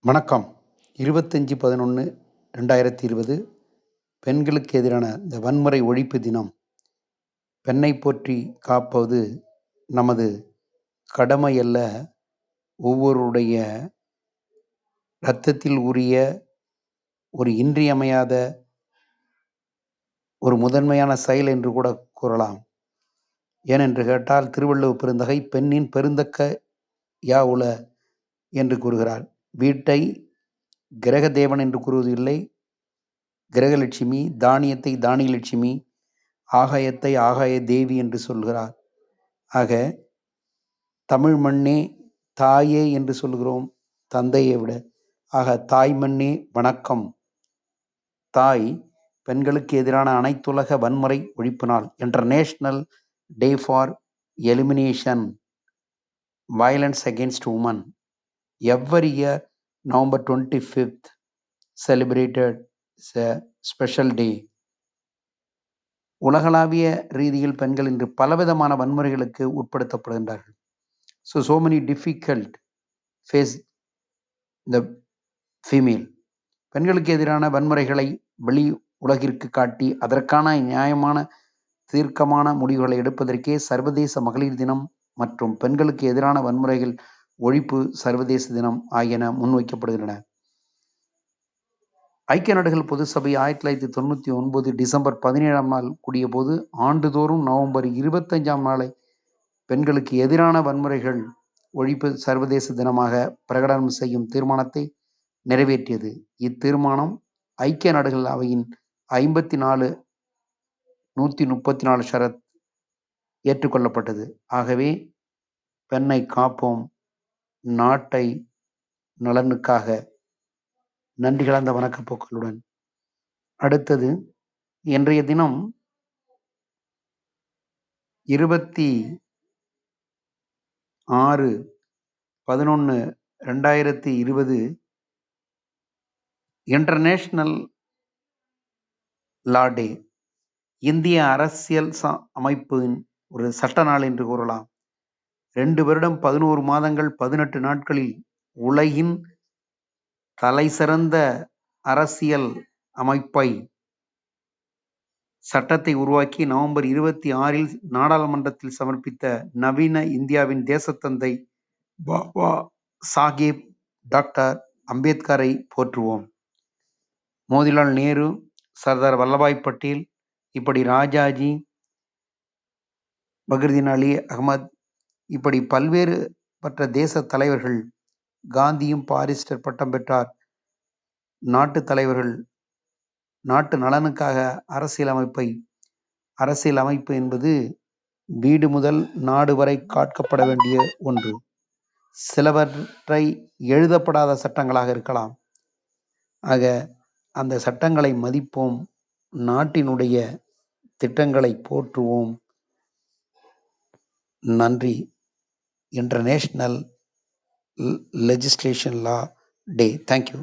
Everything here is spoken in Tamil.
வணக்கம். 25/11/2020 பெண்களுக்கு எதிரான இந்த வன்முறை ஒழிப்பு தினம். பெண்ணை போற்றி காப்பது நமது கடமை அல்ல, ஒவ்வொருடைய இரத்தத்தில் ஊறிய ஒரு இன்றியமையாத ஒரு முதன்மையான செயல் என்று கூட கூறலாம். ஏனென்று கேட்டால், திருவள்ளுவர் பெருந்தகை பெண்ணின் பெருந்தக்க யாவுல என்று கூறுகிறார். வீட்டை கிரக தேவன் என்று கூறுவது இல்லை, கிரகலட்சுமி, தானியத்தை தானியலட்சுமி, ஆகாயத்தை ஆகாய தேவி என்று சொல்கிறார். ஆக தமிழ் மண்ணே தாயே என்று சொல்கிறோம், தந்தையை விட. ஆக தாய் மண்ணே வணக்கம். தாய் பெண்களுக்கு எதிரான அனைத்துலக வன்முறை ஒழிப்பு நாள், international day for elimination violence against women. Every year November 25th celebrated a special day. உலகளாவிய ரீதியில் பெண்கள் இன்று பலவிதமான வன்முறைகளுக்கு உட்படுத்தப்படுகின்றார்கள். So many difficult face the female. பெண்களுக்கு எதிரான வன்முறைகளை வெளி உலகிற்கு காட்டி அதற்கான நியாயமான தீர்க்கமான முடிவுகளை எடுப்பதற்கே சர்வதேச மகளிர் தினம் மற்றும் பெண்களுக்கு எதிரான வன்முறைகள் ஒழிப்பு சர்வதேச தினம் ஆகியன முன்வைக்கப்படுகின்றன. ஐக்கிய நாடுகள் பொது சபை 1999 டிசம்பர் 17ஆம் நாள் கூடிய போது ஆண்டுதோறும் நவம்பர் 25ஆம் நாளை பெண்களுக்கு எதிரான வன்முறைகள் ஒழிப்பு சர்வதேச தினமாக பிரகடனம் செய்யும் தீர்மானத்தை நிறைவேற்றியது. இத்தீர்மானம் ஐக்கிய நாடுகள் அவையின் 134 ஷரத் ஏற்றுக்கொள்ளப்பட்டது. ஆகவே பெண்ணை காப்போம், நாட்டை நலனுக்காக. நன்றி கலந்த வணக்கப்போக்களுடன். அடுத்தது, இன்றைய தினம் 26/11/2020 இன்டர்நேஷனல் லா டே. இந்திய அரசியல் அமைப்பின் ஒரு சட்ட நாள் என்று கூறலாம். 2 வருடம் 11 மாதங்கள் 18 நாட்களில் உலகின் தலைசிறந்த அரசியல் அமைப்பை சட்டத்தை உருவாக்கி நவம்பர் 26இல் நாடாளுமன்றத்தில் சமர்ப்பித்த நவீன இந்தியாவின் தேசத்தந்தை பாபா சாஹேப் டாக்டர் அம்பேத்கரை போற்றுவோம். மோதிலால் நேரு, சர்தார் வல்லபாய் பட்டேல், இப்படி ராஜாஜி, பக்ருதீன் அலி அகமது, இப்படி பல்வேறு மற்ற தேச தலைவர்கள், காந்தியும் பாரிஸ்டர் பட்டம் பெற்றார். நாட்டு தலைவர்கள் நாட்டு நலனுக்காக அரசியல் அமைப்பு என்பது வீடு முதல் நாடு வரை காக்கப்பட வேண்டிய ஒன்று. சிலவற்றை எழுதப்படாத சட்டங்களாக இருக்கலாம். ஆக அந்த சட்டங்களை மதிப்போம், நாட்டினுடைய திட்டங்களை போற்றுவோம். நன்றி. இன்டர்நேஷனல் லெஜிஸ்லேஷன் லா டே. தேங்க்யூ.